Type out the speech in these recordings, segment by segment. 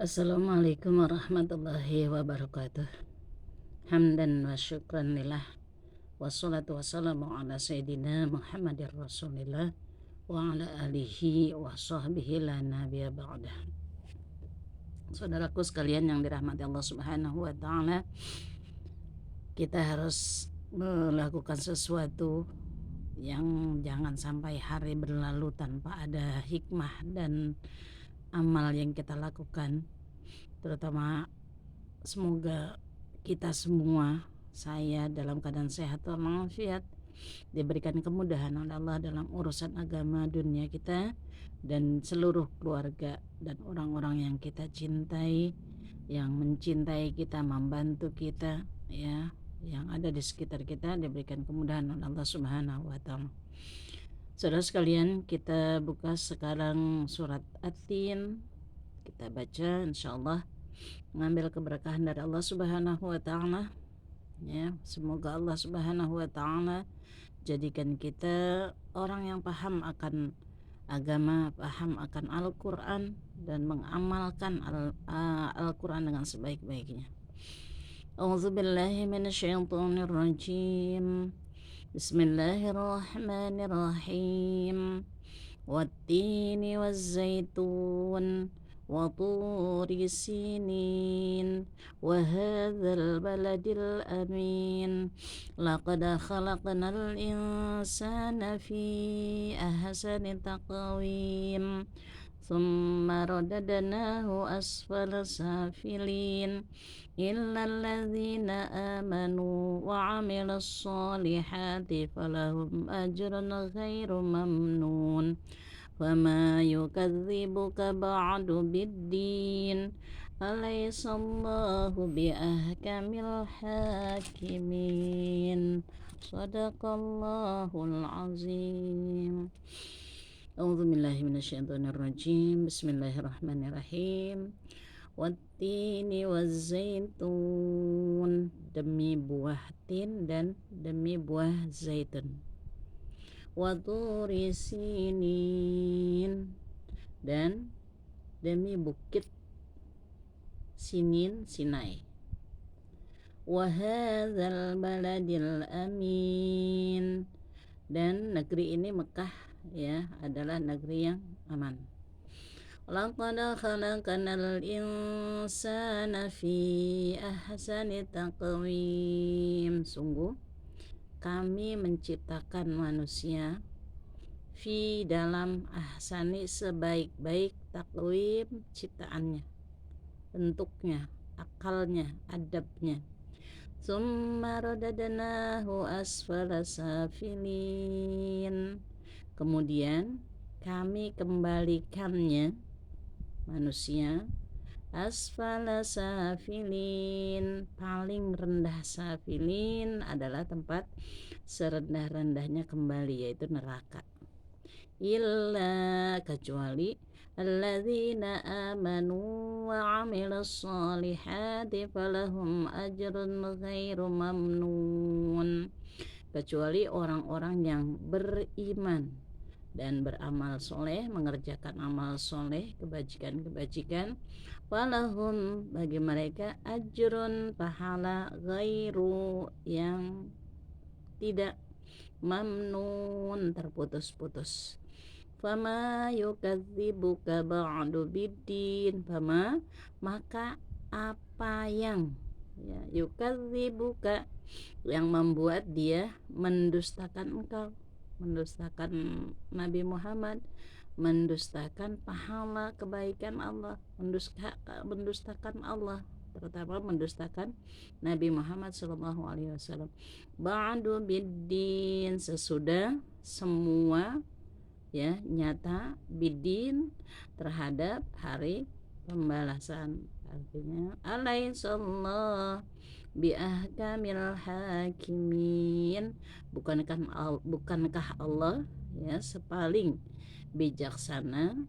Assalamualaikum warahmatullahi wabarakatuh. Hamdan wa syukran lillah. Wassalatu wassalamu ala sayyidina Muhammadir Rasulillah wa ala alihi wa sahbihi la nabiyya ba'dah. Saudaraku sekalian yang dirahmati Allah Subhanahu wa taala, kita harus melakukan sesuatu yang jangan sampai hari berlalu tanpa ada hikmah dan amal yang kita lakukan. Terutama semoga kita semua, saya dalam keadaan sehat walafiat, diberikan kemudahan oleh Allah dalam urusan agama dunia kita dan seluruh keluarga dan orang-orang yang kita cintai, yang mencintai kita, membantu kita, ya, yang ada di sekitar kita diberikan kemudahan oleh Allah Subhanahu wa taala. Saudara sekalian, kita buka sekarang surat At-Tin. Kita baca insyaallah mengambil keberkahan dari Allah Subhanahu wa taala, ya. Semoga Allah Subhanahu wa taala jadikan kita orang yang paham akan agama, paham akan Al-Qur'an dan mengamalkan Al-Qur'an dengan sebaik-baiknya. A'udzubillahi minasyaitonir rajim. Bismillahirrahmanirrahim. Wattini wazzaitun وطور سينين وهذا البلد الأمين لقد خلقنا الإنسان في أحسن تقويم ثم رددناه أسفل سافلين إلا الذين آمنوا وعملوا الصالحات فلهم أجر غير ممنون وما يكذبك بعد بالدين أليس الله بأحكم الحاكمين صدق الله العظيم. أعوذ بالله من الشيطان الرجيم. بسم الله الرحمن الرحيم. والتين والزيتون, demi buah tin dan demi buah zaitun. Waturi sinin, dan demi bukit Sinin, Sinai. Wahadzal baladil amin, dan negeri ini Mekah, ya, adalah negeri yang aman. Laqad khalaqnal insana fi ahsani taqwim, sungguh kami menciptakan manusia fi dalam ahsani sebaik-baik takwim ciptaannya, bentuknya, akalnya, adabnya. Tsumma radadnahu asfala safilin, kemudian kami kembalikannya, manusia, asfala safilin, paling rendah. Safilin adalah tempat serendah-rendahnya kembali, yaitu neraka. Illa, kecuali alladzina amanu wa amilus solihati falahum ajrun ghairu mamnun, kecuali orang-orang yang beriman dan beramal soleh, mengerjakan amal soleh, kebajikan-kebajikan, walahum, bagi mereka, ajrun, pahala, ghairu, yang tidak, mamnun, terputus-putus. Fama yukadzibuka ba'du biddin, fama, maka apa yang, ya, yukadzibuka, yang membuat dia mendustakan engkau, mendustakan Nabi Muhammad, mendustakan pahala kebaikan Allah, mendustakan Allah, terutama mendustakan Nabi Muhammad SAW. Ba'du biddin, sesudah semua, ya, nyata, biddin, terhadap hari pembalasan. Artinya alaihissallah biahkamil hakimin, bukankah Allah, ya, sepaling bijaksana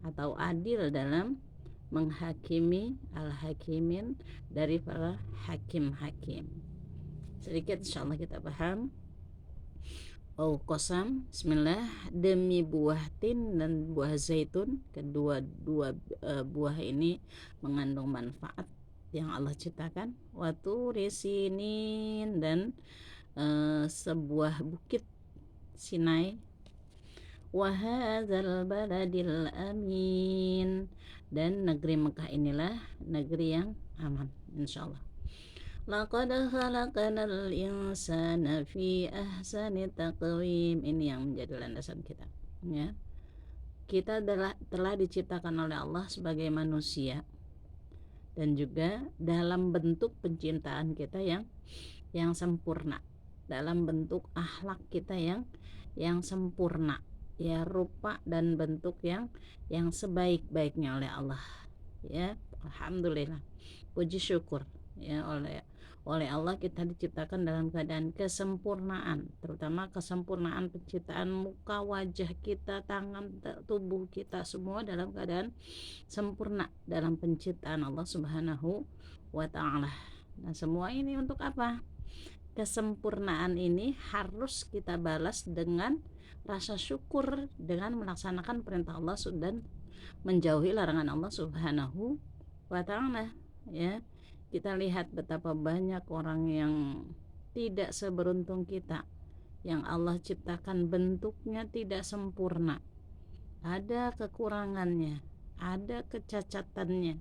atau adil dalam menghakimi, al-hakimin, dari para hakim-hakim. Sedikit insyaallah kita paham. qasam, bismillah, demi buah tin dan buah zaitun, buah ini mengandung manfaat yang Allah ciptakan. Wa turi sinin, dan sebuah bukit Sinai. Wa hadzal baladil amin, dan negeri Mekah inilah negeri yang aman insyaallah. Laqad khalaqnal insana fi ahsani taqwim. Ini yang menjadi landasan kita, ya. Kita telah diciptakan oleh Allah sebagai manusia, dan juga dalam bentuk penciptaan kita yang sempurna, dalam bentuk akhlak kita yang sempurna, ya, rupa dan bentuk yang sebaik-baiknya oleh Allah, ya. Alhamdulillah, puji syukur, ya, oleh Allah kita diciptakan dalam keadaan kesempurnaan, terutama kesempurnaan penciptaan muka, wajah kita, tangan, tubuh kita, semua dalam keadaan sempurna dalam penciptaan Allah Subhanahu wa ta'ala. Nah, semua ini untuk apa? Kesempurnaan ini harus kita balas dengan rasa syukur, dengan melaksanakan perintah Allah dan menjauhi larangan Allah Subhanahu wa ta'ala, ya. Kita lihat betapa banyak orang yang tidak seberuntung kita, yang Allah ciptakan bentuknya tidak sempurna, ada kekurangannya, ada kecacatannya,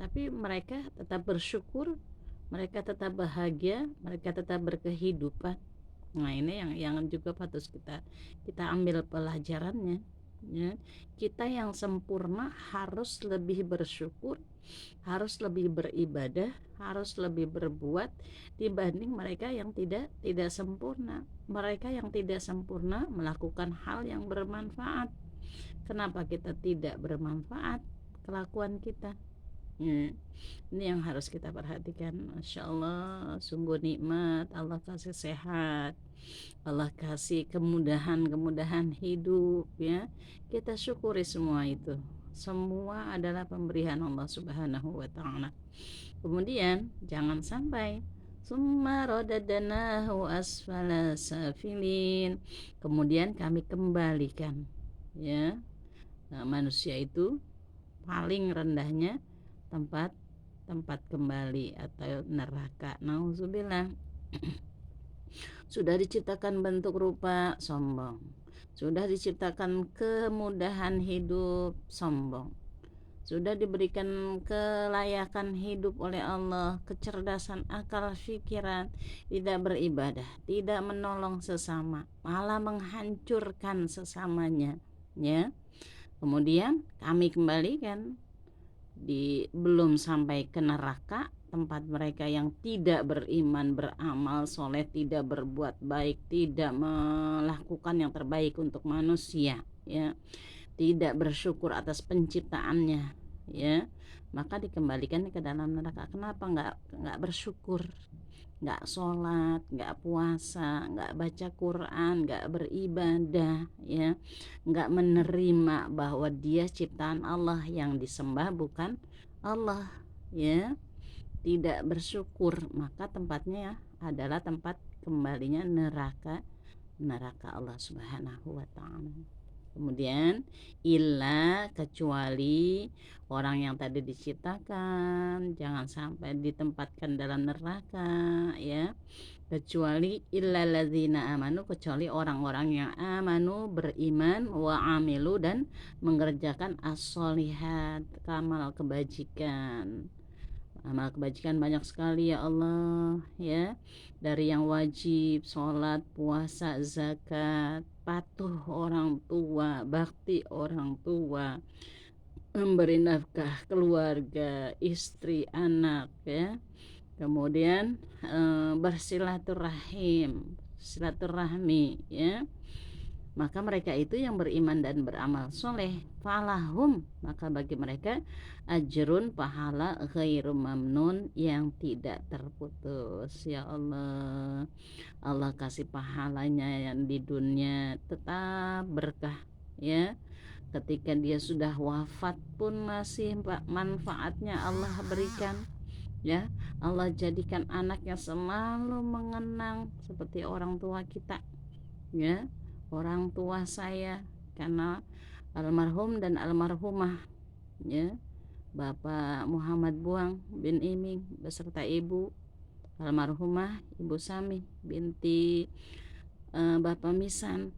tapi mereka tetap bersyukur, mereka tetap bahagia, mereka tetap berkehidupan. Nah, ini yang juga patut kita ambil pelajarannya, ya. Kita yang sempurna harus lebih bersyukur, harus lebih beribadah, harus lebih berbuat dibanding mereka yang tidak sempurna. Mereka yang tidak sempurna melakukan hal yang bermanfaat. Kenapa kita tidak bermanfaat kelakuan kita? Ini yang harus kita perhatikan. Masya Allah, sungguh nikmat. Allah kasih sehat, Allah kasih kemudahan hidup, ya. Kita syukuri semua itu. Semua adalah pemberian Allah Subhanahu wa ta'ala. Kemudian jangan sampai summa radadnahu asfala safilin, kemudian kami kembalikan, ya, manusia itu paling rendahnya tempat kembali atau neraka. Nauzubillah. Sudah diciptakan bentuk rupa, sombong. Sudah diciptakan kemudahan hidup, sombong. Sudah diberikan kelayakan hidup oleh Allah, kecerdasan akal pikiran, tidak beribadah, tidak menolong sesama, malah menghancurkan sesamanya, ya. Kemudian kami kembalikan, belum sampai ke neraka, tempat mereka yang tidak beriman, beramal soleh, tidak berbuat baik, tidak melakukan yang terbaik untuk manusia, ya, tidak bersyukur atas penciptaannya, ya, maka dikembalikan ke dalam neraka. Kenapa nggak bersyukur, nggak sholat, nggak puasa, nggak baca Quran, nggak beribadah, ya, nggak menerima bahwa dia ciptaan Allah, yang disembah bukan Allah, ya, tidak bersyukur, maka tempatnya adalah tempat kembalinya neraka Allah Subhanahu wa ta'ala. Kemudian illa, kecuali orang yang tadi diciptakan jangan sampai ditempatkan dalam neraka, ya. Kecuali illalladzina amanu, kecuali orang-orang yang amanu, beriman, wa amilu, dan mengerjakan as-sholihat, amal kebajikan. Amal kebajikan banyak sekali, ya Allah, ya. Dari yang wajib, sholat, puasa, zakat, patuh orang tua, bakti orang tua, memberi nafkah keluarga, istri, anak, ya. Kemudian silaturahmi, ya. Maka mereka itu yang beriman dan beramal soleh, falahum, maka bagi mereka ajrun, pahala, ghairu mamnun, yang tidak terputus. Ya Allah, Allah kasih pahalanya yang di dunia tetap berkah, ya. Ketika dia sudah wafat pun masih manfaatnya Allah berikan, ya. Allah jadikan anak yang selalu mengenang seperti orang tua kita, ya, orang tua saya, karena almarhum dan almarhumah, ya, Bapak Muhammad Buang bin Iming beserta Ibu almarhumah Ibu Sami binti Bapak Misan,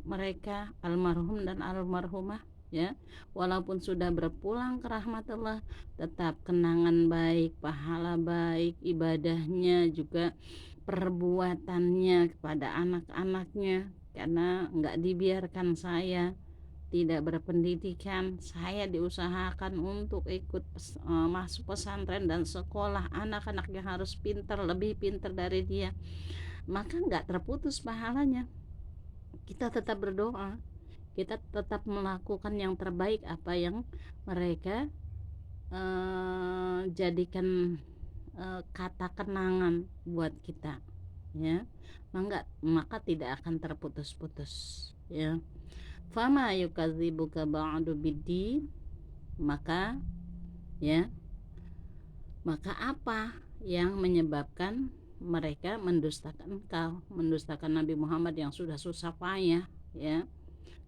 mereka almarhum dan almarhumah, ya, walaupun sudah berpulang ke rahmatullah, tetap kenangan baik, pahala baik, ibadahnya juga perbuatannya kepada anak-anaknya, karena nggak dibiarkan saya tidak berpendidikan. Saya diusahakan untuk ikut masuk pesantren dan sekolah, anak-anaknya harus pintar, lebih pintar dari dia, maka nggak terputus pahalanya. Kita tetap berdoa, kita tetap melakukan yang terbaik apa yang mereka jadikan kata kenangan buat kita, ya, maka tidak akan terputus-putus, ya. Fama yukadzibuka ba'du biddin, maka, ya, maka apa yang menyebabkan mereka mendustakan engkau, mendustakan Nabi Muhammad yang sudah susah payah, ya.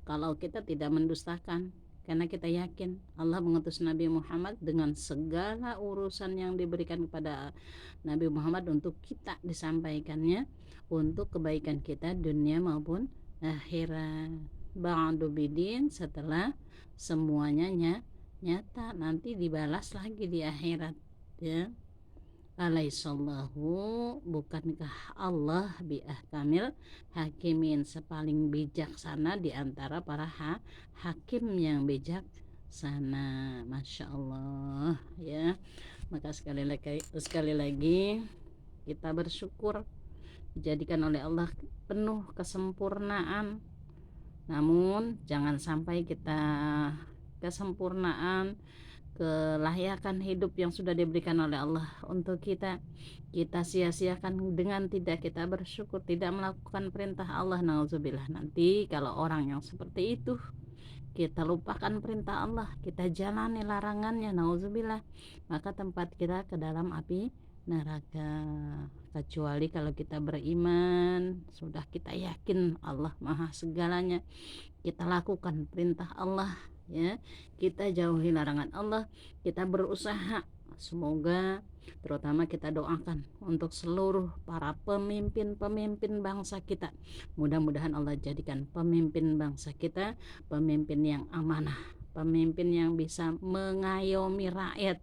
Kalau kita tidak mendustakan, karena kita yakin Allah mengutus Nabi Muhammad dengan segala urusan yang diberikan kepada Nabi Muhammad untuk kita disampaikannya untuk kebaikan kita dunia maupun akhirat. Ba'du bidin, setelah semuanya nyata, nanti dibalas lagi di akhirat, ya. Alaihissallahu, bukankah Allah biahkamil hakimin, sepaling bijaksana di antara para hakim yang bijaksana. Masya Allah, ya. Maka sekali lagi kita bersyukur dijadikan oleh Allah penuh kesempurnaan. Namun jangan sampai kita kesempurnaan, kelayakan hidup yang sudah diberikan oleh Allah untuk kita sia-siakan dengan tidak kita bersyukur, tidak melakukan perintah Allah. Nauzubillah, nanti kalau orang yang seperti itu kita lupakan perintah Allah, kita jalani larangannya, nauzubillah, maka tempat kita ke dalam api neraka. Kecuali kalau kita beriman, sudah kita yakin Allah maha segalanya, kita lakukan perintah Allah, ya, kita jauhi larangan Allah, kita berusaha. Semoga terutama kita doakan untuk seluruh para pemimpin bangsa kita, mudah-mudahan Allah jadikan pemimpin bangsa kita pemimpin yang amanah, pemimpin yang bisa mengayomi rakyat,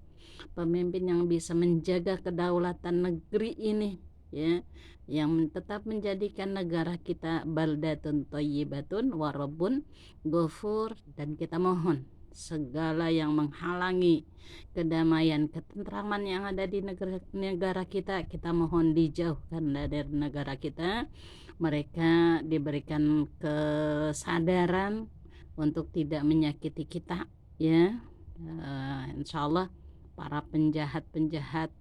pemimpin yang bisa menjaga kedaulatan negeri ini, ya, yang tetap menjadikan negara kita baldatun thayyibatun warabun ghafur. Dan kita mohon segala yang menghalangi kedamaian, ketentraman yang ada di negara kita, kita mohon dijauhkan dari negara kita. Mereka diberikan kesadaran untuk tidak menyakiti kita, ya. Insya Allah para penjahat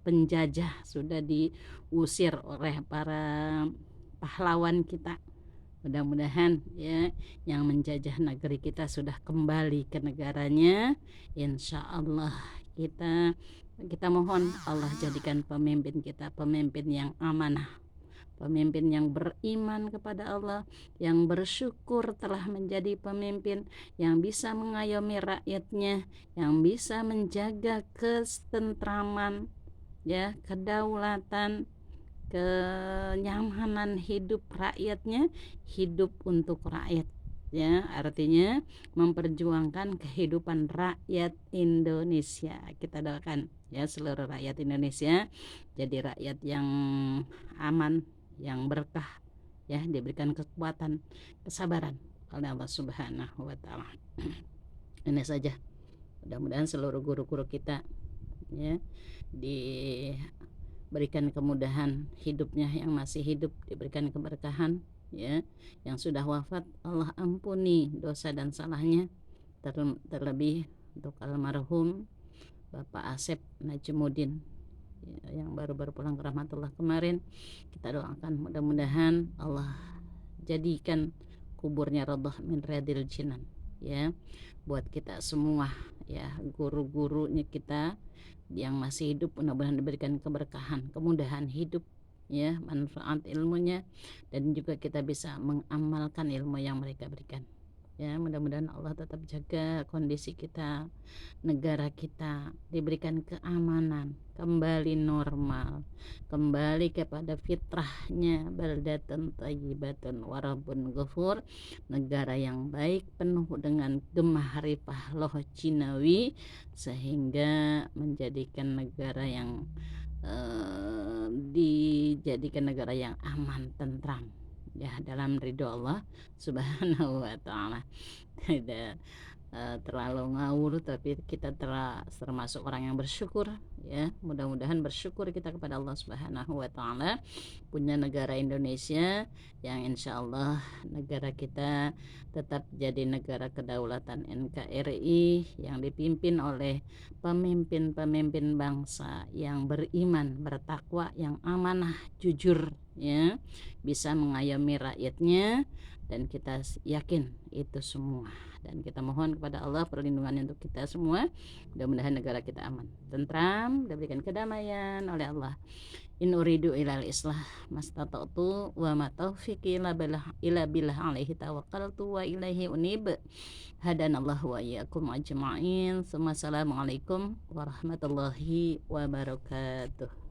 penjajah sudah diusir oleh para pahlawan kita. Mudah-mudahan, ya, yang menjajah negeri kita sudah kembali ke negaranya. Insya Allah kita mohon Allah jadikan pemimpin kita pemimpin yang amanah, pemimpin yang beriman kepada Allah, yang bersyukur telah menjadi pemimpin, yang bisa mengayomi rakyatnya, yang bisa menjaga ketentraman, ya, kedaulatan, kenyamanan hidup rakyatnya, hidup untuk rakyat, ya, artinya memperjuangkan kehidupan rakyat Indonesia. Kita doakan, ya, seluruh rakyat Indonesia jadi rakyat yang aman, yang berkah, ya, diberikan kekuatan, kesabaran oleh Allah Subhanahu wa taala. Ini saja, mudah-mudahan seluruh guru-guru kita, ya, diberikan kemudahan hidupnya, yang masih hidup diberikan keberkahan, ya, yang sudah wafat Allah ampuni dosa dan salahnya, terlebih untuk almarhum Bapak Asep Najmuddin, ya, yang baru pulang ke rahmatullah kemarin. Kita doakan mudah-mudahan Allah jadikan kuburnya radhah min riyadil jinan, ya, buat kita semua, ya, guru-gurunya kita yang masih hidup, mudah-mudahan diberikan keberkahan, kemudahan hidup, ya, manfaat ilmunya, dan juga kita bisa mengamalkan ilmu yang mereka berikan. Ya, mudah-mudahan Allah tetap jaga kondisi kita, negara kita diberikan keamanan, kembali normal, kembali kepada fitrahnya, baldatun thayyibatun warabun ghafur, negara yang baik penuh dengan gemah ripah loh Cinawi, sehingga menjadikan negara yang dijadikan negara yang aman, tentram, ya, dalam ridho Allah Subhanahu wa taala. Tidak terlalu ngawur, tapi kita termasuk orang yang bersyukur, ya. Mudah-mudahan bersyukur kita kepada Allah Subhanahu wa taala punya negara Indonesia yang insya Allah negara kita tetap jadi negara kedaulatan NKRI yang dipimpin oleh pemimpin-pemimpin bangsa yang beriman, bertakwa, yang amanah, jujur, ya, bisa mengayomi rakyatnya, dan kita yakin itu semua, dan kita mohon kepada Allah perlindungannya untuk kita semua. Mudah-mudahan negara kita aman, tentram, diberikan kedamaian oleh Allah. In uridu ilal islah mastata'tu wa ma taufiqi illa billah alaihi tawakkaltu wa ilaihi unib. Hadanallahu wa iyyakum ajma'in. Assalamualaikum warahmatullahi wabarakatuh.